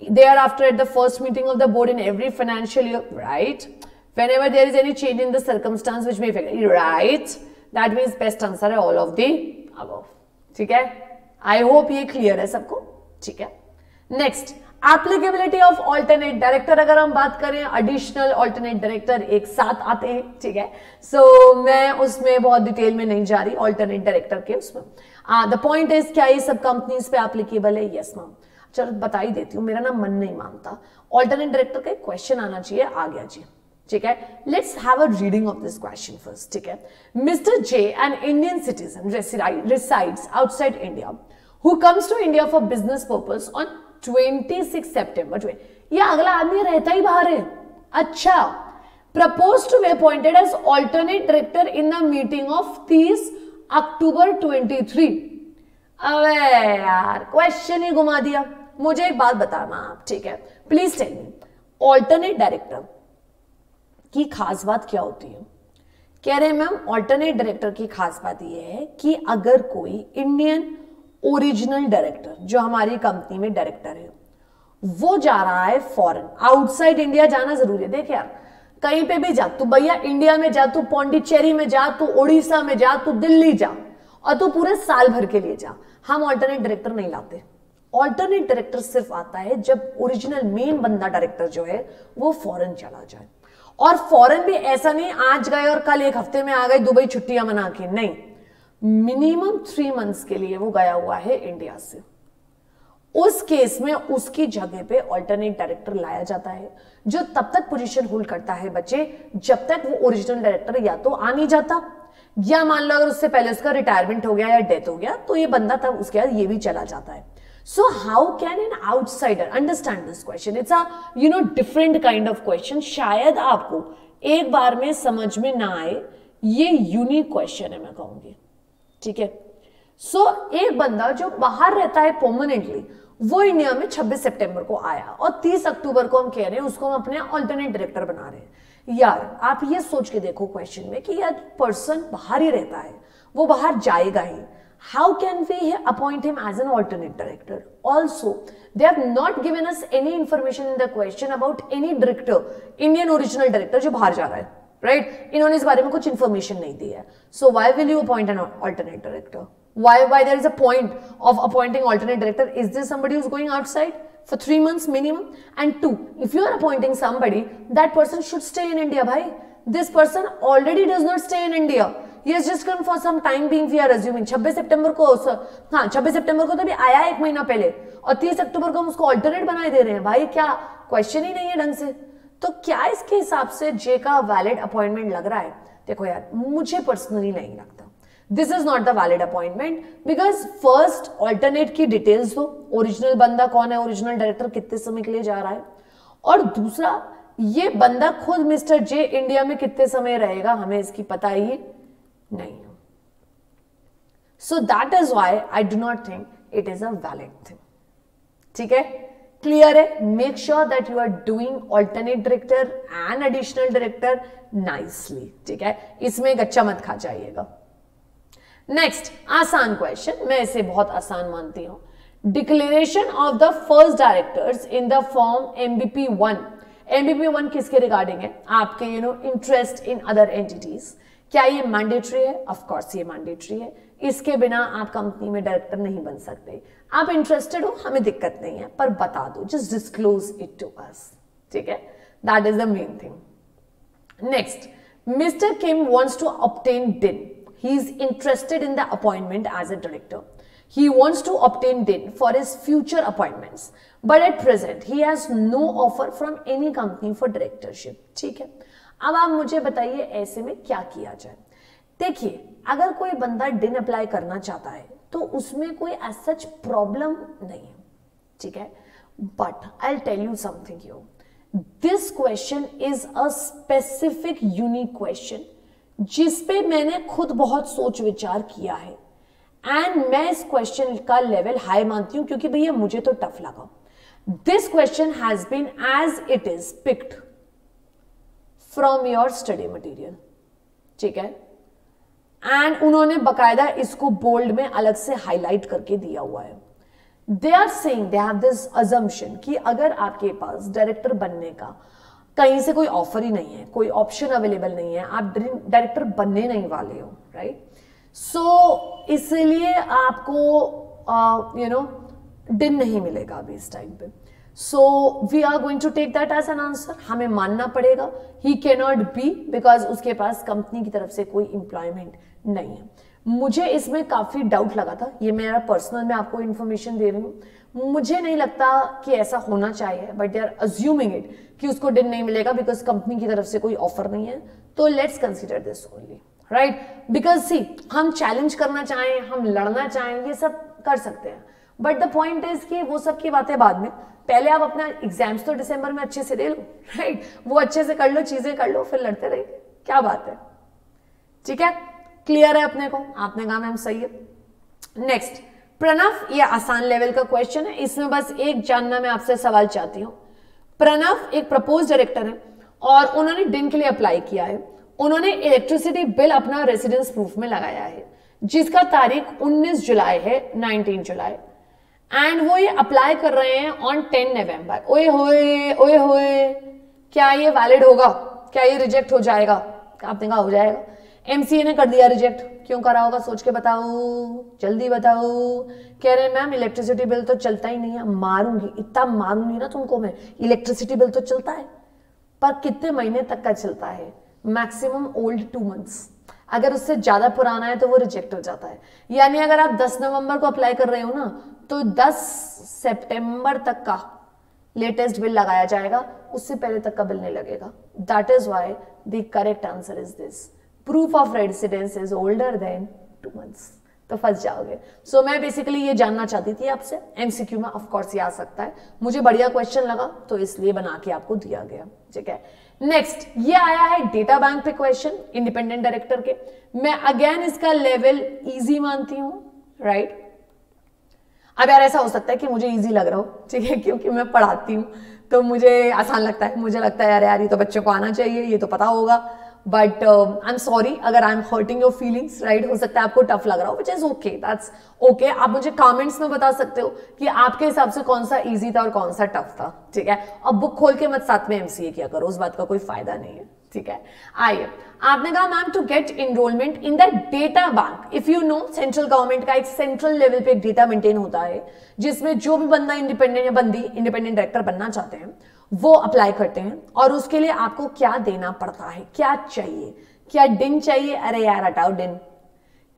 Thereafter at the first meeting of the board in every financial year, right? Whenever there is any change in the circumstance which may affect, right? That means best answer है all of the above, ठीक है? I hope ये clear है सबको, ठीक है? Next, applicability of alternate director, अगर हम बात करें एडिशनल ऑल्टरनेट डायरेक्टर एक साथ आते हैं, ठीक है? सो मैं उसमें बहुत डिटेल में नहीं जा रही ऑल्टरनेट डायरेक्टर के उसमें। द पॉइंट इज क्या ये सब कंपनीज पे एप्लीकेबल है? Yes ma'am. चलो बता ही देती हूँ, मेरा ना मन नहीं मानता। ऑल्टरनेट डायरेक्टर का एक क्वेश्चन आना चाहिए, आ गया जी, ठीक है? Let's have a reading of this question first, ठीक है? Mister J, an Indian citizen resides outside India, who comes to India for business purpose on 26 September या अगला आदमी रहता ही बाहर है? अच्छा, propose to be appointed as alternate director in the meeting of 30 October 23। अबे यार क्वेश्चन ही घुमा दिया। मुझे एक बात बताना आप, ठीक है, please tell me, alternate director की खास बात क्या होती है? कह रहे हैं मैम ऑल्टरनेट डायरेक्टर की खास बात यह है कि अगर कोई इंडियन ओरिजिनल डायरेक्टर जो हमारी कंपनी में डायरेक्टर है वो जा रहा है फॉरेन, आउटसाइड इंडिया जाना जरूरी है। देख यार, कहीं पे भी जा तू, भैया इंडिया में जा, तू पौंडीचेरी में जा, तू उड़ीसा में जा, तू दिल्ली जा, और तू पूरे साल भर के लिए जा, हम ऑल्टरनेट डायरेक्टर नहीं लाते। ऑल्टरनेट डायरेक्टर सिर्फ आता है जब ओरिजिनल मेन बंदा डायरेक्टर जो है वो फॉरेन चला जाए। और फॉरेन भी ऐसा नहीं आज गए और कल एक हफ्ते में आ गए दुबई छुट्टियां मना के, नहीं, मिनिमम 3 मंथ्स के लिए वो गया हुआ है इंडिया से। उस केस में उसकी जगह पे ऑल्टरनेट डायरेक्टर लाया जाता है जो तब तक पोजीशन होल्ड करता है बच्चे जब तक वो ओरिजिनल डायरेक्टर या तो आ नहीं जाता, या मान लो अगर उससे पहले उसका रिटायरमेंट हो गया या डेथ हो गया तो ये बंदा तब उसके बाद ये भी चला जाता है। So how can an outsider understand this question? It's a different kind of question. शायद आपको एक बार में समझ में ना आए, ये यूनिक क्वेश्चन है मैं कहूंगी, ठीक है। सो एक बंदा जो बाहर रहता है परमानेंटली वो इंडिया में 26 सितंबर को आया और 30 अक्टूबर को हम कह रहे हैं उसको हम अपने ऑल्टरनेट डायरेक्टर बना रहे हैं। यार आप ये सोच के देखो क्वेश्चन में कि यार पर्सन बाहर ही रहता है, वो बाहर जाएगा ही, how can we appoint him as an alternate director? Also, they have not given us any information in the question about any director, Indian original director जो बाहर जा रहा है, right? इन्होंने इस बारे में कुछ information नहीं दी है। So why will you appoint an alternate director? Why there is a point of appointing alternate director? Is this somebody who's going outside for 3 months minimum? And 2, if you are appointing somebody, that person should stay in India, bhai. This person already does not stay in India. He has just come for some time being, we are assuming 26 सितंबर को, हाँ 26 सितंबर को तो भी आया 1 महीना पहले और 30 अक्टूबर को हम उसको ऑल्टरनेट बनाए दे रहे हैं। भाई क्या क्वेश्चन ही नहीं है ढंग से। तो क्या इसके हिसाब से जे का वैलिड अपॉइंटमेंट लग रहा है? देखो यार मुझे पर्सनली नहीं लगता this is not the valid appointment, because first alternate की डिटेल्स हो, ओरिजिनल बंदा कौन है, ओरिजिनल डायरेक्टर कितने समय के लिए जा रहा है, और दूसरा ये बंदा खुद मिस्टर जे इंडिया में कितने समय रहेगा हमें इसकी पता ही नहीं। So that is why I do not think it is a valid thing. ठीक है, क्लियर है? Make sure that you are doing alternate director and additional director nicely. ठीक है, इसमें गच्चा मत खा जाइएगा। नेक्स्ट आसान क्वेश्चन, मैं इसे बहुत आसान मानती हूं। Declaration of the first directors in the form MBP1। MBP1 किसके रिगार्डिंग है? आपके इंटरेस्ट इन अदर एंटिटीज। क्या ये मैंडेटरी है? ऑफ कोर्स ये मैंडेटरी है, इसके बिना आप कंपनी में डायरेक्टर नहीं बन सकते। आप इंटरेस्टेड हो, हमें दिक्कत नहीं है, पर बता दो, just disclose it to us. ठीक है, that is the main thing. Next, mister Kim wants to obtain DIN. He is interested in the appointment as a director. He wants to obtain DIN for his future appointments, but at present he has no offer from any company for directorship. ठीक है, अब आप मुझे बताइए ऐसे में क्या किया जाए। देखिए, अगर कोई बंदा DIN अप्लाई करना चाहता है तो उसमें कोई as such प्रॉब्लम नहीं है। ठीक है, but I will tell you something here, this question is a specific unique question जिसपे मैंने खुद बहुत सोच विचार किया है, एंड मैं इस क्वेश्चन का लेवल हाई मानती हूं क्योंकि भैया मुझे तो टफ लगा। This question has been as it is picked from your study material. ठीक है, एंड उन्होंने बकायदा इसको बोल्ड में अलग से हाईलाइट करके दिया हुआ है। They are saying, they have this assumption कि अगर आपके पास डायरेक्टर बनने का कहीं से कोई ऑफर ही नहीं है, कोई ऑप्शन अवेलेबल नहीं है, आप डायरेक्टर बनने नहीं वाले हो, राइट? सो इसलिए आपको DIN नहीं मिलेगा अभी इस टाइम पे। So we are going to take that as an answer. हमें मानना पड़ेगा he can not be, because उसके पास कंपनी की तरफ से कोई एम्प्लॉयमेंट नहीं है। मुझे इसमें काफी डाउट लगा था, ये मेरा पर्सनल, मैं आपको इन्फॉर्मेशन दे रही हूँ, मुझे नहीं लगता कि ऐसा होना चाहिए, but they are assuming it कि उसको DIN नहीं मिलेगा बिकॉज कंपनी की तरफ से कोई ऑफर नहीं है। तो let's consider this only, right? Because see, हम चैलेंज करना चाहें, हम लड़ना चाहें, ये सब कर सकते हैं, बट द पॉइंट इज कि वो सब की बातें बाद में, पहले आप अपना एग्जाम्स तो दिसंबर में अच्छे से दे लो, राइट? वो अच्छे से कर लो, चीजें कर लो, फिर लड़ते रहिए, क्या बात है, ठीक है? क्लियर है अपने को? आपने कहा मैम सही है। नेक्स्ट, प्रणव, ये आसान लेवल का क्वेश्चन है, इसमें बस एक जानना मैं आपसे सवाल चाहती हूं। प्रणव एक प्रपोज डायरेक्टर है और उन्होंने डिन के लिए अप्लाई किया है। उन्होंने इलेक्ट्रिसिटी बिल अपना रेसिडेंस प्रूफ में लगाया है, जिसका तारीख 19 जुलाई है, 19 जुलाई, एंड वो ये अप्लाई कर रहे हैं ऑन 10 नवंबर। ओए होए, क्या ये वैलिड होगा? क्या ये रिजेक्ट हो जाएगा? आपने कहा हो जाएगा। एमसीए ने कर दिया रिजेक्ट, क्यों करा होगा सोच के बताओ, जल्दी बताओ। कह रहे हैं मैम इलेक्ट्रिसिटी बिल तो चलता ही नहीं है, मारूंगी, इतना मारूंगी ना तुमको मैं। इलेक्ट्रिसिटी बिल तो चलता है, पर कितने महीने तक का चलता है? Maximum old 2 months. अगर उससे ज्यादा पुराना है तो वो रिजेक्ट हो जाता है। यानी अगर आप 10 नवंबर को अप्लाई कर रहे हो ना, तो 10 सितंबर तक का लेटेस्ट बिल लगाया जाएगा, उससे पहले तक का बिल नहीं लगेगा। That is why the correct answer is this, proof of residence is older than 2 months. तो फंस जाओगे। सो मैं बेसिकली ये जानना चाहती थी आपसे, एमसीक्यू में ऑफ कोर्स ये आ सकता है, मुझे बढ़िया क्वेश्चन लगा तो इसलिए बना के आपको दिया गया, ठीक है? नेक्स्ट, ये आया है डेटा बैंक पे क्वेश्चन, इंडिपेंडेंट डायरेक्टर के। मैं अगेन इसका लेवल इजी मानती हूं, राइट? अब यार ऐसा हो सकता है कि मुझे इजी लग रहा हो, ठीक है, क्योंकि मैं पढ़ाती हूं तो मुझे आसान लगता है, मुझे लगता है यार ये तो बच्चों को आना चाहिए, ये तो पता होगा। बट आई एम सॉरी अगर I am hurting your feelings, right? हो सकता है आपको टफ लग रहा हो, which is okay, that's okay. आप मुझे कमेंट्स में बता सकते हो कि आपके हिसाब से कौन सा इजी था और कौन सा टफ था, ठीक है? अब बुक खोल के मत साथ में एमसीए किया करो, उस बात का कोई फायदा नहीं है, ठीक है? आइए, आपने कहा ma'am to get enrolment in the data bank, if you know central government का एक सेंट्रल लेवल पे एक डेटा मेंटेन होता है, जिसमें जो भी बंदा इंडिपेंडेंट या बंदी इंडिपेंडेंट डायरेक्टर बनना चाहते हैं वो अप्लाई करते हैं, और उसके लिए आपको क्या देना पड़ता है, क्या चाहिए? क्या डिन चाहिए? अरे यार हटाओ डिन।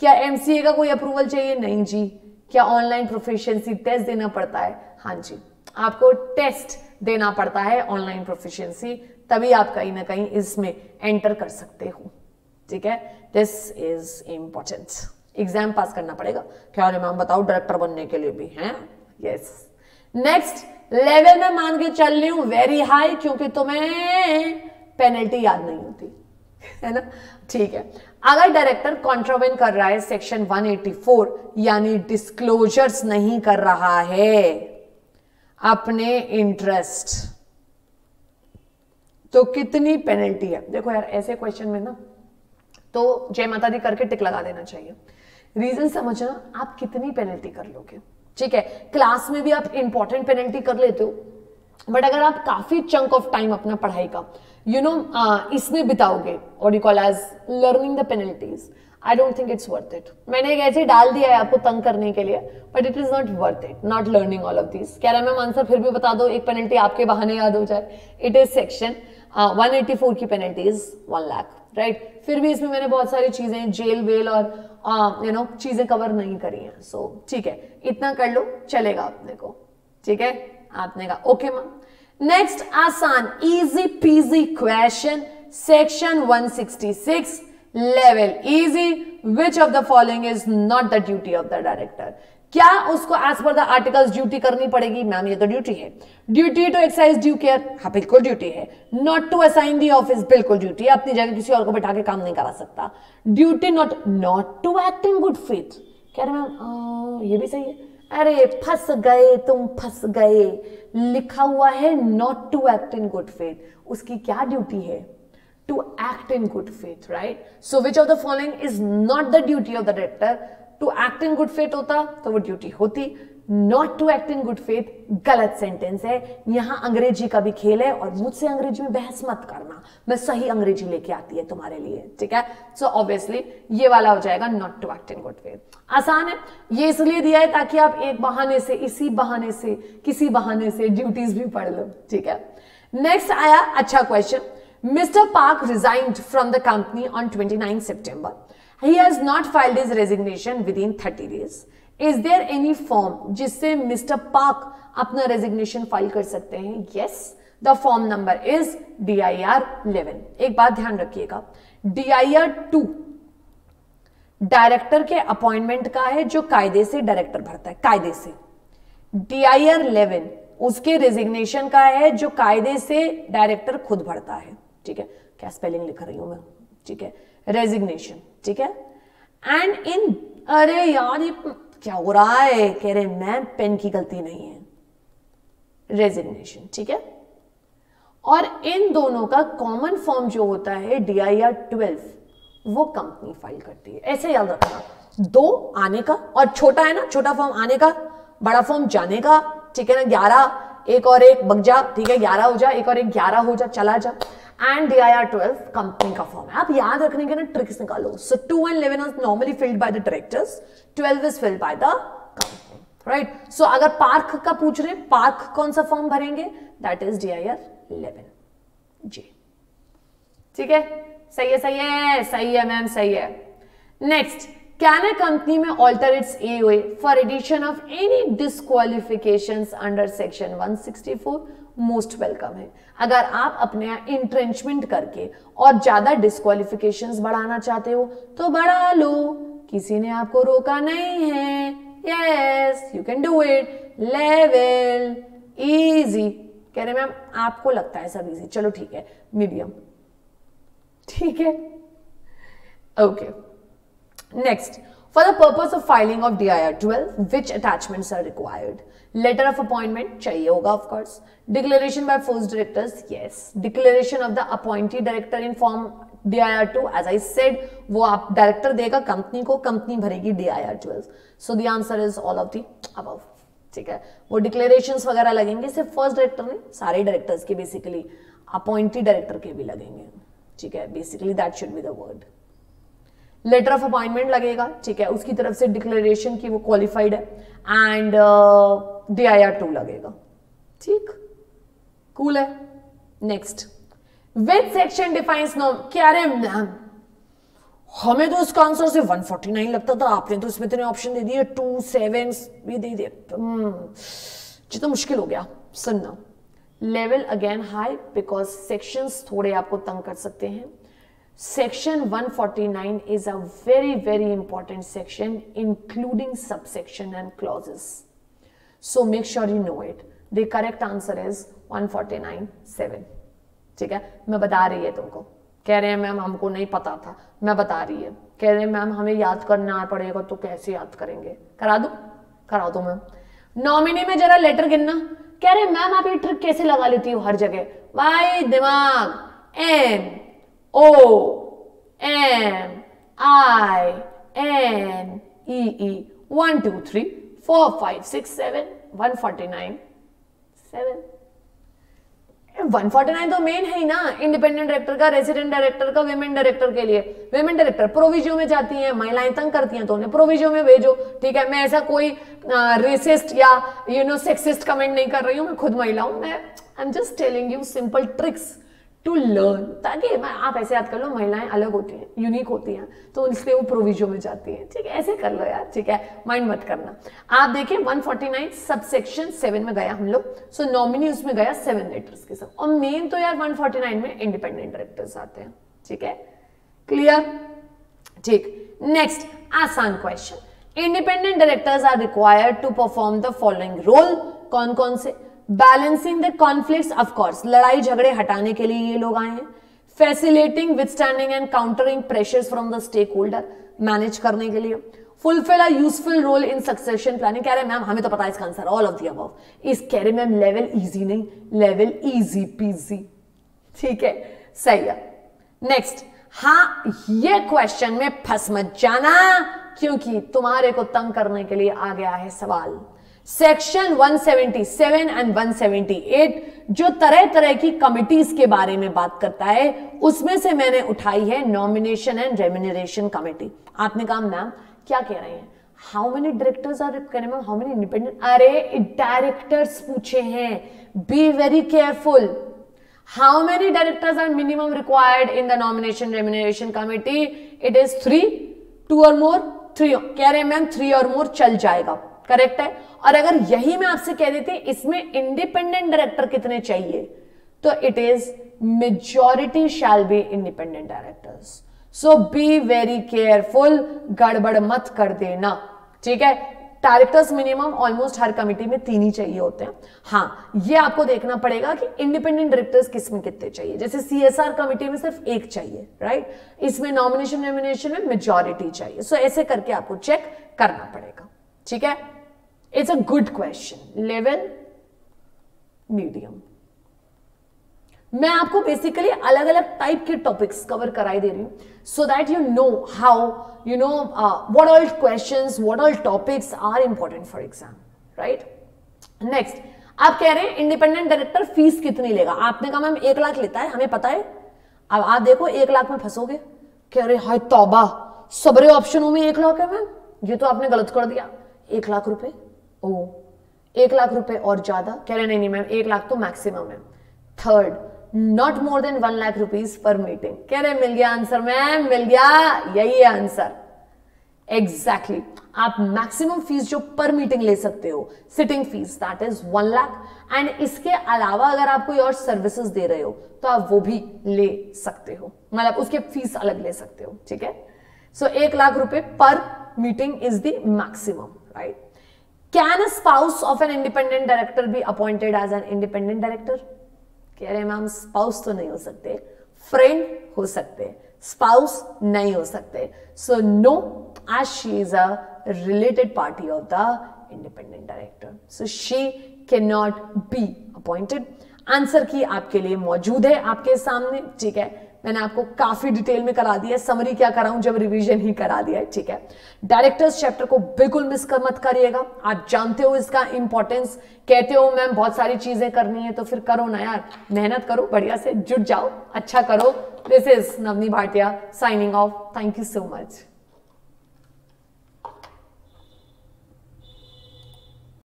क्या एमसीए का कोई अप्रूवल चाहिए? नहीं जी। क्या ऑनलाइन प्रोफिशिएंसी टेस्ट देना पड़ता है? हाँ जी, आपको टेस्ट देना पड़ता है, ऑनलाइन प्रोफिशिएंसी, तभी आप कहीं ना कहीं इसमें एंटर कर सकते हो, ठीक है? दिस इज इंपॉर्टेंट, एग्जाम पास करना पड़ेगा। क्या मैम बताओ डायरेक्टर बनने के लिए भी है? यस। नेक्स्ट लेवल में मान के चल रही हूं वेरी हाई, क्योंकि तुम्हें पेनल्टी याद नहीं होती है ना, ठीक है? अगर डायरेक्टर कॉन्ट्रावेंट कर रहा है सेक्शन 184, यानी डिस्क्लोजर्स नहीं कर रहा है अपने इंटरेस्ट, तो कितनी पेनल्टी है? देखो यार ऐसे क्वेश्चन में ना तो जय माता दी करके टिक लगा देना चाहिए। रीजन समझना, आप कितनी पेनल्टी कर लोगे, ठीक है? क्लास में भी आप इंपॉर्टेंट पेनल्टी कर लेते हो, बट अगर आप काफी चंक ऑफ टाइम अपना पढ़ाई का इसमें बिताओगे, और you call as learning the penalties, I don't think it's worth it. मैंने एक ऐसे डाल दिया है आपको तंग करने के लिए, but it is not worth it, not learning all of this. कह रहा मैं आंसर फिर भी बता दो, एक पेनल्टी आपके बहाने याद हो जाए। इट इज सेक्शन 184 की पेनल्टी इज 1 लाख, राइट? फिर भी इसमें मैंने बहुत सारी चीजें जेल वेल और चीजें कवर नहीं करी हैं, सो ठीक है, इतना कर लो, चलेगा अपने को, ठीक है? आपने कहा ओके मैम। नेक्स्ट आसान easy PG question, section 166 level easy, which of the following is not the duty of the director? क्या उसको as per the articles duty करनी पड़ेगी? मैम ये तो ड्यूटी है। Duty to exercise due care, हाँ बिल्कुल ड्यूटी है। Not to assign the office, बिल्कुल ड्यूटी है, अपनी जगह किसी और को बैठा के काम नहीं करा सकता। Duty not to act in good faith, कह रहे मैम ये भी सही है। अरे फंस गए तुम, फंस गए, लिखा हुआ है not to act in good faith, उसकी क्या ड्यूटी है? To act in good faith, right? So which of the following is not the duty of the director? To act in good faith होता तो वो ड्यूटी होती, not to act in good faith गलत सेंटेंस है। यहां अंग्रेजी का भी खेल है, और मुझसे अंग्रेजी में बहस मत करना, मैं सही अंग्रेजी लेके आती है तुम्हारे लिए, ठीक है? सो ऑब्वियसली ये वाला हो जाएगा not to act in good faith. आसान है, ये इसलिए दिया है ताकि आप एक बहाने से, इसी बहाने से, किसी बहाने से ड्यूटीज भी पढ़ लो, ठीक है? नेक्स्ट आया अच्छा question, mister Park resigned from the company on 29 September. He has not filed his resignation within 30 days. Is there any form जिससे मिस्टर पार्क अपना रेजिग्नेशन फाइल कर सकते हैं? Yes, the form number is DIR 11. एक बात ध्यान रखिएगा, DIR 2 डायरेक्टर के अपॉइंटमेंट का है, जो कायदे से डायरेक्टर भरता है, कायदे से। DIR 11 उसके रेजिग्नेशन का है, जो कायदे से डायरेक्टर खुद भरता है, ठीक है, क्या स्पेलिंग लिख रही हूं मैं, ठीक है, रेजिग्नेशन, ठीक है। एंड इन, अरे यार ये क्या हो रहा है, कह रहे मैम पेन की गलती नहीं है, रेजिग्नेशन, ठीक है। और इन दोनों का कॉमन फॉर्म जो होता है DIR 12, वो कंपनी फाइल करती है। ऐसे याद रखना, 2 आने का, और छोटा है ना, छोटा फॉर्म आने का, बड़ा फॉर्म जाने का, ठीक है ना, 11, एक और एक बग जा, ठीक है, 11 हो जा, एक और एक 11 हो जा, चला जा। एंड DIR 12 कंपनी का फॉर्म है। आप याद रखने के ना ट्रिक्स निकालो। So 2 and 11 are normally filled by the directors, 12 is filled by the company, right. So अगर पार्क का पूछ रहे, पार्क कौन सा फॉर्म भरेंगे, दैट इज DIR 11 जी, ठीक है, सही है, सही है, सही है मैम, सही है। नेक्स्ट, कैन अ कंपनी में alter its AOA for addition of any disqualifications under section 164? Most welcome है। अगर आप अपने इंट्रेंचमेंट करके और ज्यादा डिस्क्वालिफिकेशंस बढ़ाना चाहते हो तो बढ़ा लो, किसी ने आपको रोका नहीं है। Yes, you can do it. Level easy, कह रहे मैम आपको लगता है सब इजी, चलो ठीक है, मीडियम, ठीक है, okay. Next, for the purpose of filing of DIR 12 which attachments are required? Letter of appointment चाहिए होगा of course, declaration by first directors, yes, declaration of the appointee director in form DIR 2, as I said, वो आप डायरेक्टर देगा कंपनी को, कंपनी भरेगी DIR 12। So the answer is all of the above, ठीक है। वो डिक्लेरेशंस वगैरह लगेंगे, सिर्फ फर्स्ट डायरेक्टर नहीं, सारे डायरेक्टर्स के, बेसिकली अपॉइंटी डायरेक्टर के भी लगेंगे, ठीक है, basically that should be the word. Letter of appointment लगेगा, ठीक है, उसकी तरफ से डिक्लेरेशन की वो क्वालिफाइड है, एंड DIR 2 लगेगा, ठीक, कूल है। Next, which section defines norm? क्या रे मैम, हमें तो इसका आंसर सिर्फ 149 लगता था, आपने तो इसमें इतने ऑप्शन दे दिए, 2, 7 भी दे दिए, जितना मुश्किल हो गया। सुनना, level again high because sections थोड़े आपको तंग कर सकते हैं। Section 149 is a very, very important section, including subsection and clauses. So make sure you know it. The correct answer is 149(7). ठीक है, मैं बता रही है तुमको, कह रहे हैं मैम हमको नहीं पता था, मैं बता रही है, कह रहे हैं मैम हमें याद करना पड़ेगा, तो कैसे याद करेंगे? करा दो मैम। नॉमिनी में जरा लेटर गिनना, कह रहे हैं मैम आप ये ट्रिक कैसे लगा लेती हो हर जगह? भाई दिमाग, NOMINEE 1 2 3 4 5 6 7 149 7। 149 तो मेन है ही ना, इंडिपेंडेंट डायरेक्टर का, रेसिडेंट डायरेक्टर का, विमेन डायरेक्टर के लिए। विमेन डायरेक्टर प्रोविजो में जाती हैं, महिलाएं तंग करती हैं तो उन्हें प्रोविजो में भेजो, ठीक है। मैं ऐसा कोई रेसिस्ट या सेक्सिस्ट कमेंट नहीं कर रही हूं, मैं खुद महिला हूं, मैं I am just telling you simple tricks to learn, ताकि आप ऐसे याद कर लो, महिलाएं अलग होती हैं, यूनिक होती हैं, तो इसलिए वो प्रोविजो में जाती हैं, ठीक है, ऐसे कर लो यार, ठीक है, माइंड मत करना। आप देखिए 149 सबसेक्शन 7 में गया हम लोग, सो नॉमिनी उसमें गया 7 लेटर्स के साथ, और मेन तो यार 149 में इंडिपेंडेंट डायरेक्टर्स आते हैं, ठीक है, क्लियर, ठीक। नेक्स्ट आसान question, independent directors are required to perform the following role, कौन कौन से? Balancing the conflicts, of course लड़ाई झगड़े हटाने के लिए ये लोग आए हैं। Facilitating, withstanding and countering pressures from the stakeholder, manage करने के लिए। Fulfil a useful role in succession planning, कह रहे मैम हमें तो पता है इसका answer, all of the above. इस कह रहे मैम लेवल इजी नहीं, लेवल इजी पीजी, ठीक है, सही है। नेक्स्ट, हाँ ये क्वेश्चन में फंस मत जाना, क्योंकि तुम्हारे को तंग करने के लिए आ गया है सवाल। सेक्शन 177 एंड 178 जो तरह तरह की कमिटीज के बारे में बात करता है, उसमें से मैंने उठाई है नॉमिनेशन एंड रेम्यूनरेशन कमिटी। आपने कहा मैम क्या कह रहे हैं, हाउ मेनी डायरेक्टर्स आर, कह रहे मैम हाउ मेनी इंडिपेंडेंट, अरे डायरेक्टर्स पूछे हैं, be very careful. How many directors are minimum required in the nomination remuneration committee? It is 3, 2 और मोर, 3, कह रहे मैम 3 और मोर चल जाएगा, करेक्ट है। और अगर यही मैं आपसे कह देती इसमें इंडिपेंडेंट डायरेक्टर कितने चाहिए, तो it is majority shall be independent directors. So B very careful, गड़बड़ मत कर देना, ठीक है। डायरेक्टर्स मिनिमम ऑलमोस्ट हर कमिटी में 3 ही चाहिए होते हैं। हाँ, ये आपको देखना पड़ेगा कि इंडिपेंडेंट डायरेक्टर्स किसमें कितने चाहिए। जैसे CSR कमिटी में सिर्फ 1 चाहिए, राइट। इसमें नॉमिनेशन नॉमिनेशन में मेजॉरिटी चाहिए। सो ऐसे करके आपको चेक करना पड़ेगा, ठीक है। It's a good question. Level medium. मैं आपको बेसिकली अलग अलग टाइप के टॉपिक्स कवर कराई दे रही हूं, so that you know how you know what all questions, what all topics are important for exam, right? Next, आप कह रहे हैं इंडिपेंडेंट डायरेक्टर फीस कितनी लेगा। आपने कहा मैम 1 लाख लेता है, हमें पता है। अब आप देखो 1 लाख में फंसोगे। कह रहे हाय तौबा, सबरे ऑप्शनों में 1 लाख है मैम, ये तो आपने गलत कर दिया। 1 लाख रुपए, ओ 1 लाख रुपए और ज्यादा। कह रहे नहीं मैम 1 लाख तो मैक्सिमम है। Third, not more than 1 lakh rupees per meeting. कह रहे मिल गया आंसर मैम, मिल गया, यही है आंसर। एग्जैक्टली आप मैक्सिमम फीस जो पर मीटिंग ले सकते हो, sitting fees, that is 1 lakh. And इसके अलावा अगर आप कोई और सर्विसेज दे रहे हो तो आप वो भी ले सकते हो, मतलब उसके फीस अलग ले सकते हो, ठीक है। सो 1 लाख रुपए पर meeting is the maximum, right. Can a spouse of an independent director be appointed as an independent director. कह रहे मैम स्पाउस तो नहीं हो सकते, फ्रेंड हो सकते, स्पाउस नहीं हो सकते। So no, as she is a related party of the independent director, so she cannot be appointed. Answer की आपके लिए मौजूद है आपके सामने, ठीक है। मैंने आपको काफी डिटेल में करा दिया है, समरी क्या कराऊं जब रिवीजन ही करा दिया है, ठीक है। डायरेक्टर्स चैप्टर को बिल्कुल मिस कर मत करिएगा, आप जानते हो इसका इंपॉर्टेंस। कहते हो मैम बहुत सारी चीजें करनी है, तो फिर करो ना यार, मेहनत करो, बढ़िया से जुट जाओ, अच्छा करो। This is Navni Bhatia signing off. Thank you so much.